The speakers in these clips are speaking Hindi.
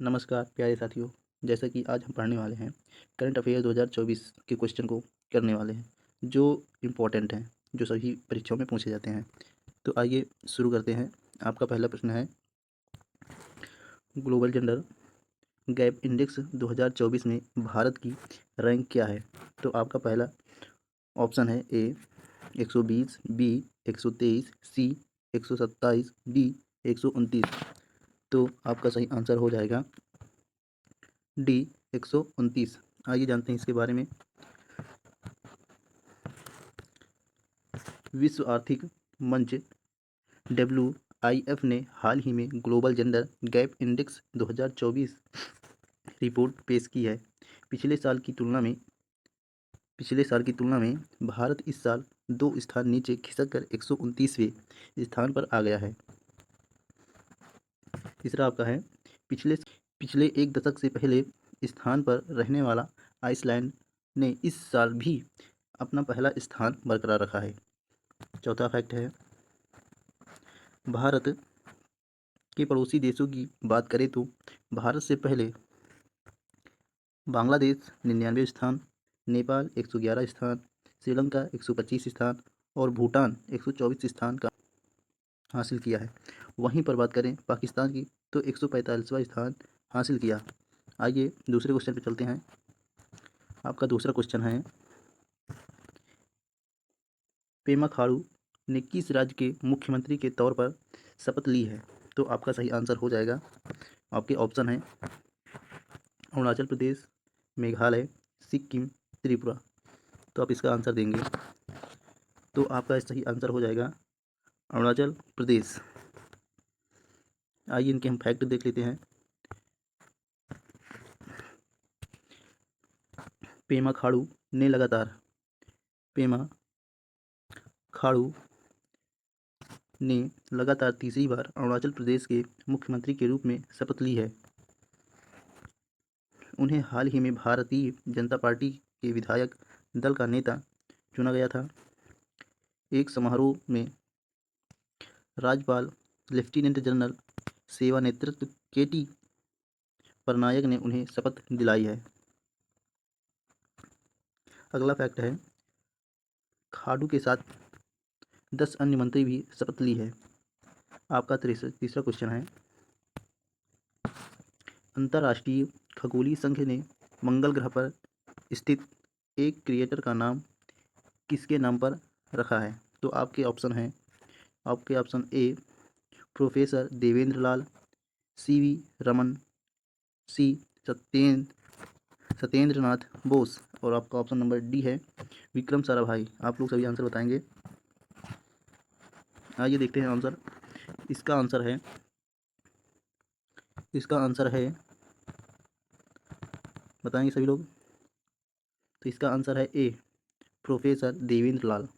नमस्कार प्यारे साथियों। जैसा कि आज हम पढ़ने वाले हैं करंट अफेयर 2024 के क्वेश्चन को करने वाले हैं जो इम्पोर्टेंट हैं, जो सभी परीक्षाओं में पूछे जाते हैं। तो आइए शुरू करते हैं। आपका पहला प्रश्न है, ग्लोबल जेंडर गैप इंडेक्स 2024 में भारत की रैंक क्या है? तो आपका पहला ऑप्शन है ए 120, बी 123, सी 127, डी 129। तो आपका सही आंसर हो जाएगा डी 129। आइए जानते हैं इसके बारे में। विश्व आर्थिक मंच WIF ने हाल ही में global gender gap index 2024 report पेश की है। पिछले साल की तुलना में भारत इस साल 2 स्थान नीचे खिसक कर 129वें स्थान पर आ गया है। तीसरा आपका है, पिछले एक दशक से पहले स्थान पर रहने वाला आइसलैंड ने इस साल भी अपना पहला स्थान बरकरार रखा है। चौथा फैक्ट है, भारत के पड़ोसी देशों की बात करें तो भारत से पहले बांग्लादेश 99 स्थान, नेपाल 111 स्थान, श्रीलंका 125 स्थान और भूटान 124 स्थान का हासिल किया है। वहीं पर बात करें पाकिस्तान की तो 145वां स्थान हासिल किया। आइए दूसरे क्वेश्चन पे चलते हैं। आपका दूसरा क्वेश्चन है, पेमा खांडू ने किस राज्य के मुख्यमंत्री के तौर पर शपथ ली है? तो आपका सही आंसर हो जाएगा, आपके ऑप्शन है अरुणाचल प्रदेश, मेघालय, सिक्किम, त्रिपुरा। तो आप इसका आंसर देंगे तो आपका सही आंसर हो जाएगा अरुणाचल प्रदेश। आइए इनके हम फैक्ट देख लेते हैं। पेमा खांडू ने लगातार तीसरी बार अरुणाचल प्रदेश के मुख्यमंत्री के रूप में शपथ ली है। उन्हें हाल ही में भारतीय जनता पार्टी के विधायक दल का नेता चुना गया था। एक समारोह में राज्यपाल लेफ्टिनेंट जनरल सेवा नेतृत्व KT पटनायक ने उन्हें शपथ दिलाई है। अगला फैक्ट है, खांडू के साथ 10 अन्य मंत्री भी शपथ ली है। आपका तीसरा क्वेश्चन है, अंतर्राष्ट्रीय खगोलीय संघ ने मंगल ग्रह पर स्थित एक क्रिएटर का नाम किसके नाम पर रखा है? तो आपके option A professor Devendra Lal, CV Raman, C Satyendra Nath Bose और आपका ऑप्शन नंबर डी है विक्रम साराभाई। आप लोग सभी आंसर बताएंगे। आइए देखते हैं आंसर। इसका आंसर है बताएंगे सभी लोग। तो इसका आंसर है ए प्रोफेसर देवेंद्र लाल।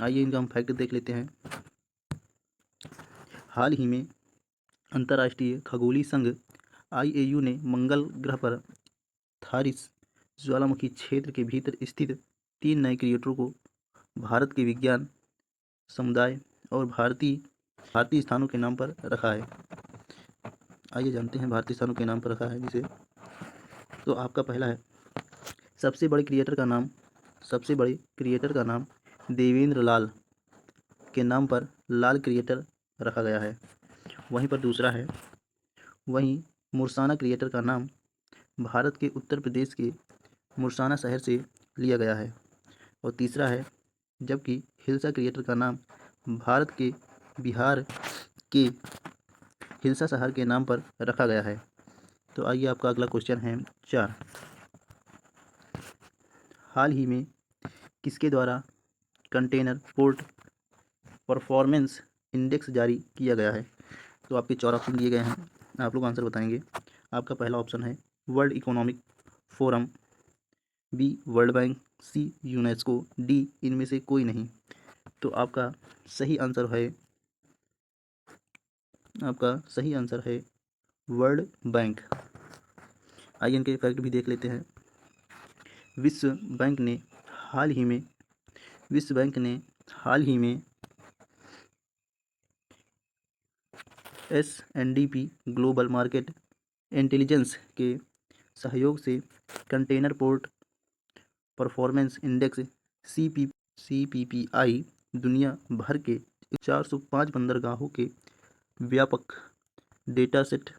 आइए इनका हम फैक्ट देख लेते हैं। हाल ही में अंतर्राष्ट्रीय खगोलीय संघ IAU ने मंगल ग्रह पर थारिस ज्वालामुखी क्षेत्र के भीतर स्थित 3 नए क्रिएटरों को भारत के विज्ञान समुदाय और भारतीय स्थानों के नाम पर रखा है। आइए जानते हैं भारतीय स्थानों के नाम पर रखा है जिसे। तो आपका पहला है, सबसे बड़े क्रिएटर का नाम देवेंद्र लाल के नाम पर लाल क्रिएटर रखा गया है। वहीं मुरसाना क्रिएटर का नाम भारत के उत्तर प्रदेश के मुरसाना शहर से लिया गया है। और तीसरा है, जबकि हिल्सा क्रिएटर का नाम भारत के बिहार के हिल्सा शहर के नाम पर रखा गया है। तो आइए आपका अगला क्वेश्चन है 4, हाल ही में किसके द्वारा कंटेनर पोर्ट परफॉर्मेंस इंडेक्स जारी किया गया है? तो आपके 4 ऑप्शन दिए गए हैं, आप लोग आंसर बताएंगे। आपका पहला ऑप्शन है World Economic Forum, B World Bank, C UNESCO, D इनमें से कोई नहीं। तो आपका सही आंसर है वर्ल्ड बैंक। आइए इनके फैक्ट भी देख लेते हैं। विश्व बैंक ने हाल ही में S&P ग्लोबल मार्केट इंटेलिजेंस के सहयोग से container port performance index CPPI दुनिया भर के 405 बंदरगाहों के व्यापक डेटासेट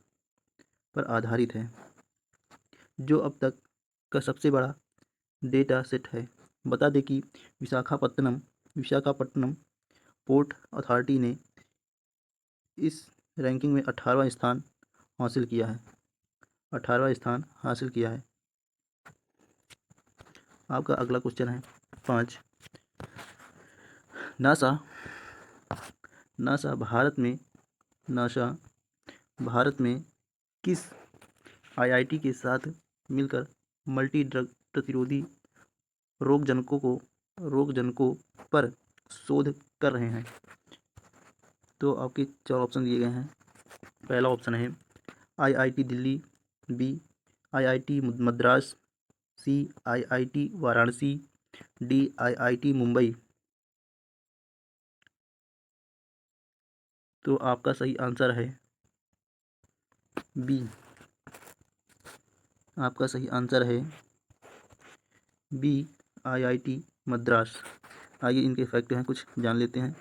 पर आधारित है, जो अब तक का सबसे बड़ा डेटा सेट है। बता दें कि विशाखापट्टनम पोर्ट अथॉरिटी ने इस रैंकिंग में 18वां स्थान हासिल किया है। 18वां स्थान हासिल किया है। आपका अगला क्वेश्चन है 5। नासा भारत में किस IIT के साथ मिलकर मल्टी ड्रग प्रतिरोधी रोगजनकों पर शोध कर रहे हैं? तो आपके 4 ऑप्शन दिए गए हैं। पहला ऑप्शन है IIT Delhi, B IIT Madras, C IIT Varanasi, D IIT Mumbai. तो आपका सही आंसर है बी। आपका सही आंसर है बी IIT मद्रास। आइए इनके फैक्ट हैं कुछ जान लेते हैं।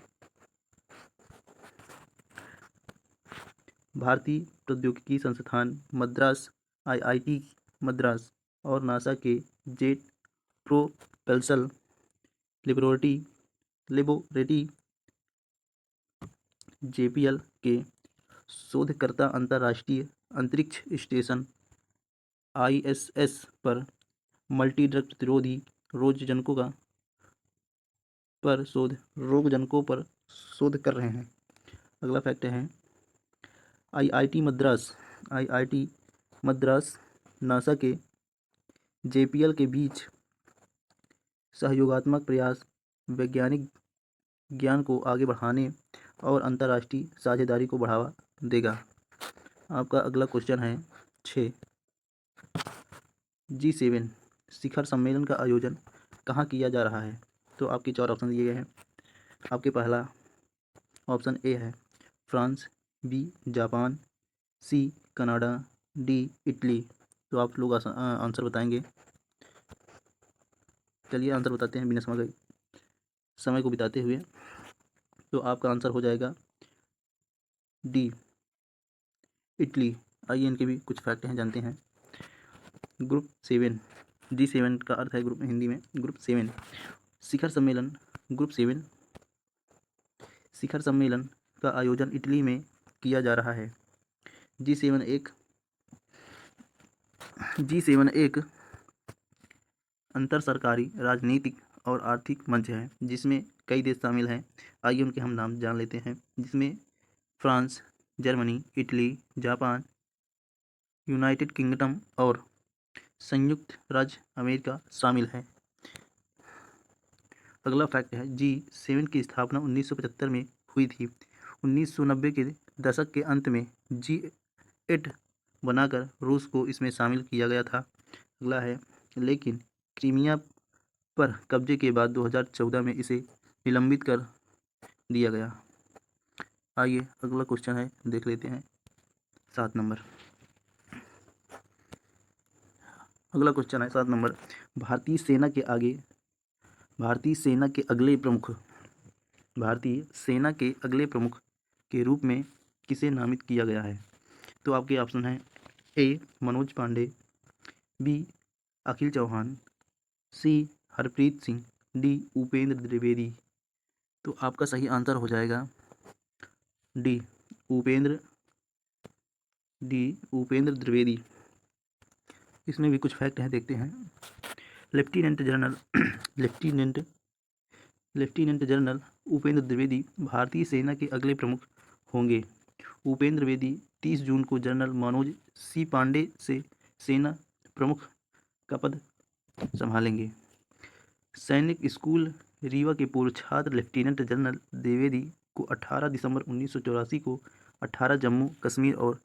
भारतीय प्रौद्योगिकी संस्थान मद्रास IIT मद्रास और नासा के जेट प्रोपल्शन लेबोरेटरी JPL के शोधकर्ता अंतर्राष्ट्रीय अंतरिक्ष स्टेशन ISS पर मल्टी ड्रग प्रतिरोधी रोगजनकों पर शोध कर रहे हैं। अगला फैक्ट है IIT मद्रास नासा के JPL के बीच सहयोगात्मक प्रयास वैज्ञानिक ज्ञान को आगे बढ़ाने और अंतर्राष्ट्रीय साझेदारी को बढ़ावा देगा। आपका अगला क्वेश्चन है 6। G7 शिखर सम्मेलन का आयोजन कहाँ किया जा रहा है? तो आपके 4 ऑप्शन दिए गए हैं। आपके पहला ऑप्शन ए है France, B Japan, C Canada, D Italy. तो आप लोग आंसर बताएंगे। चलिए आंसर बताते हैं बिना समय को बिताते हुए। तो आपका आंसर हो जाएगा D इटली। आइए इनके भी कुछ फैक्ट हैं जानते हैं। ग्रुप 7 G7 का अर्थ है ग्रुप, हिंदी में ग्रुप 7 शिखर सम्मेलन। ग्रुप 7 शिखर सम्मेलन का आयोजन इटली में किया जा रहा है। G7 एक अंतर सरकारी राजनीतिक और आर्थिक मंच है जिसमें कई देश शामिल हैं। आइए उनके हम नाम जान लेते हैं, जिसमें France, Germany, Italy, Japan, United kingdom और संयुक्त राज्य अमेरिका शामिल है। अगला फैक्ट है G7 की स्थापना 1975 में हुई थी। 1990 के दशक के अंत में G8 बनाकर रूस को इसमें शामिल किया गया था। अगला है लेकिन क्रीमिया पर कब्जे के बाद 2014 में इसे निलंबित कर दिया गया। आइए अगला क्वेश्चन है देख लेते हैं 7 नंबर। अगला क्वेश्चन है 7 नंबर। भारतीय सेना के अगले प्रमुख के रूप में किसे नामित किया गया है? तो आपके ऑप्शन हैं ए मनोज पांडे, बी अखिल चौहान, सी हरप्रीत सिंह, डी उपेंद्र द्विवेदी। तो आपका सही आंसर हो जाएगा डी उपेंद्र द्विवेदी। इसमें भी कुछ फैक्ट हैं, देखते हैं। लेफ्टिनेंट जनरल उपेंद्र द्विवेदी भारतीय सेना के अगले प्रमुख होंगे। उपेंद्र द्विवेदी 30 जून को जनरल मनोज सी पांडे से सेना प्रमुख का पद संभालेंगे। सैनिक स्कूल रीवा के पूर्व छात्र लेफ्टिनेंट जनरल द्विवेदी को 18 दिसंबर 1984 को 18 जम्मू कश्मीर और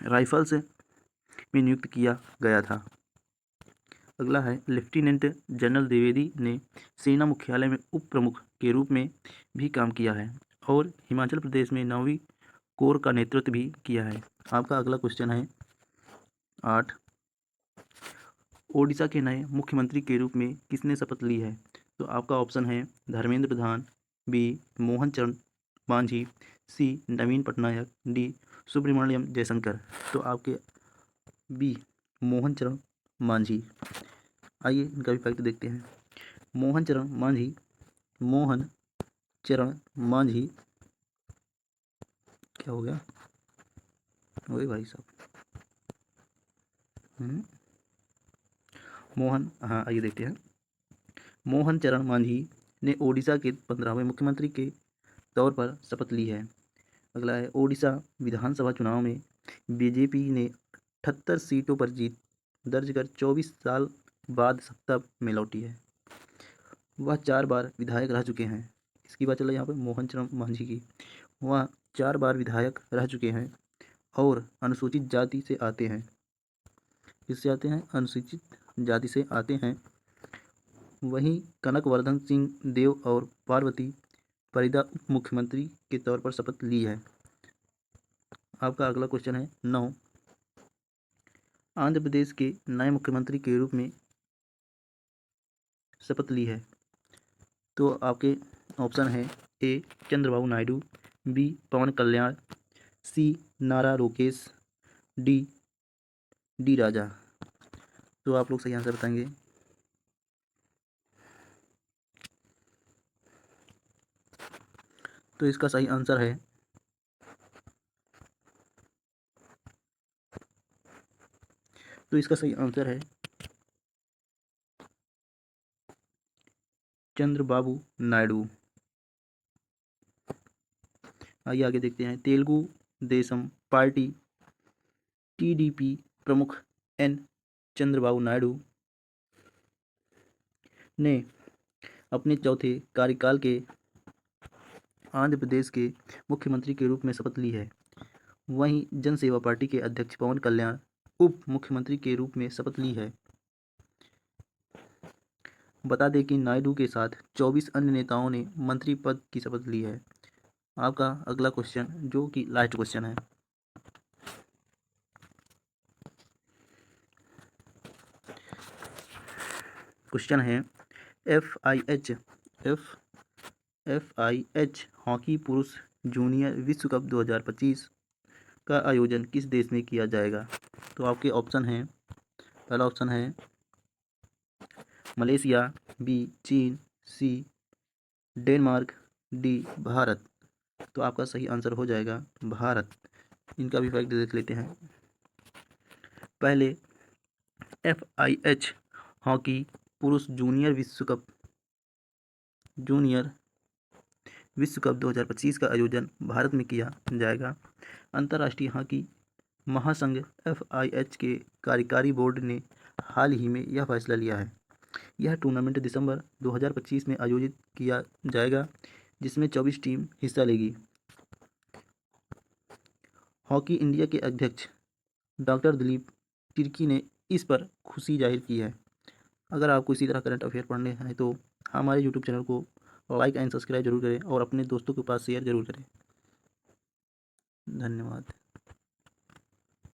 राइफल्स में नियुक्त किया गया था। अगला है लेफ्टिनेंट जनरल द्विवेदी ने सेना मुख्यालय में उप प्रमुख के रूप में भी काम किया है और हिमाचल प्रदेश में 9वीं कोर का नेतृत्व भी किया है। आपका अगला क्वेश्चन है 8। ओडिशा के नए मुख्यमंत्री के रूप में किसने शपथ ली है? तो आपका ऑप्शन है धर्मेंद्र प्रधान, बी मोहन चरण मांझी, सी नवीन पटनायक, डी सुब्रमण्यम जयशंकर। तो आपके बी मोहन चरण मांझी। आइए इनका भी फैक्ट देखते हैं। मोहन चरण मांझी क्या हो गया? वही भाई साहब। आइए देखते हैं। मोहन चरण मांझी ने ओडिशा के 15वें मुख्यमंत्री के तौर पर शपथ ली है। अगला है, ओडिशा विधानसभा चुनाव में बीजेपी ने 78 सीटों पर जीत दर्ज कर 24 साल बाद सत्ता में लौटी है। वह 4 बार विधायक रह चुके हैं। इसकी बात चल रही है यहाँ पर मोहन चरण मांझी की। वह 4 बार विधायक रह चुके हैं और अनुसूचित जाति से आते हैं। किससे आते हैं? अनुसूचित जाति से आते हैं। वहीं कनकवर्धन सिंह देव और पार्वती परिदा उप मुख्यमंत्री के तौर पर शपथ ली है। आपका अगला क्वेश्चन है 9। आंध्र प्रदेश के नए मुख्यमंत्री के रूप में शपथ ली है। तो आपके ऑप्शन है ए चंद्रबाबू नायडू, बी पवन कल्याण, सी नारा लोकेश, डी राजा। तो आप लोग सही आंसर बताएंगे। तो इसका सही आंसर है चंद्रबाबू नायडू। आइए आगे देखते हैं। तेलुगु देशम पार्टी टीडीपी प्रमुख एन चंद्रबाबू नायडू ने अपने चौथे कार्यकाल के आंध्र प्रदेश के मुख्यमंत्री के रूप में शपथ ली है। वहीं जनसेवा पार्टी के अध्यक्ष पवन कल्याण उप मुख्यमंत्री के रूप में शपथ ली है। बता दें कि नायडू के साथ 24 अन्य नेताओं ने मंत्री पद की शपथ ली है। आपका अगला क्वेश्चन, जो कि लास्ट क्वेश्चन है, FIH हॉकी पुरुष जूनियर विश्व कप 2025 का आयोजन किस देश में किया जाएगा? तो आपके ऑप्शन हैं, पहला ऑप्शन है मलेशिया, बी चीन, सी डेनमार्क, डी भारत। तो आपका सही आंसर हो जाएगा भारत। इनका भी फैक्ट देख लेते हैं। पहले FIH हॉकी पुरुष जूनियर विश्व कप 2025 का आयोजन भारत में किया जाएगा। अंतर्राष्ट्रीय हॉकी महासंघ FIH के कार्यकारी बोर्ड ने हाल ही में यह फैसला लिया है। यह टूर्नामेंट दिसंबर 2025 में आयोजित किया जाएगा, जिसमें 24 टीम हिस्सा लेगी। हॉकी इंडिया के अध्यक्ष डॉक्टर दिलीप तिर्की ने इस पर खुशी जाहिर की है। अगर आपको इसी तरह करंट अफेयर पढ़ने हैं तो हमारे यूट्यूब चैनल को लाइक एंड सब्सक्राइब जरूर करें और अपने दोस्तों के पास शेयर जरूर करें। धन्यवाद।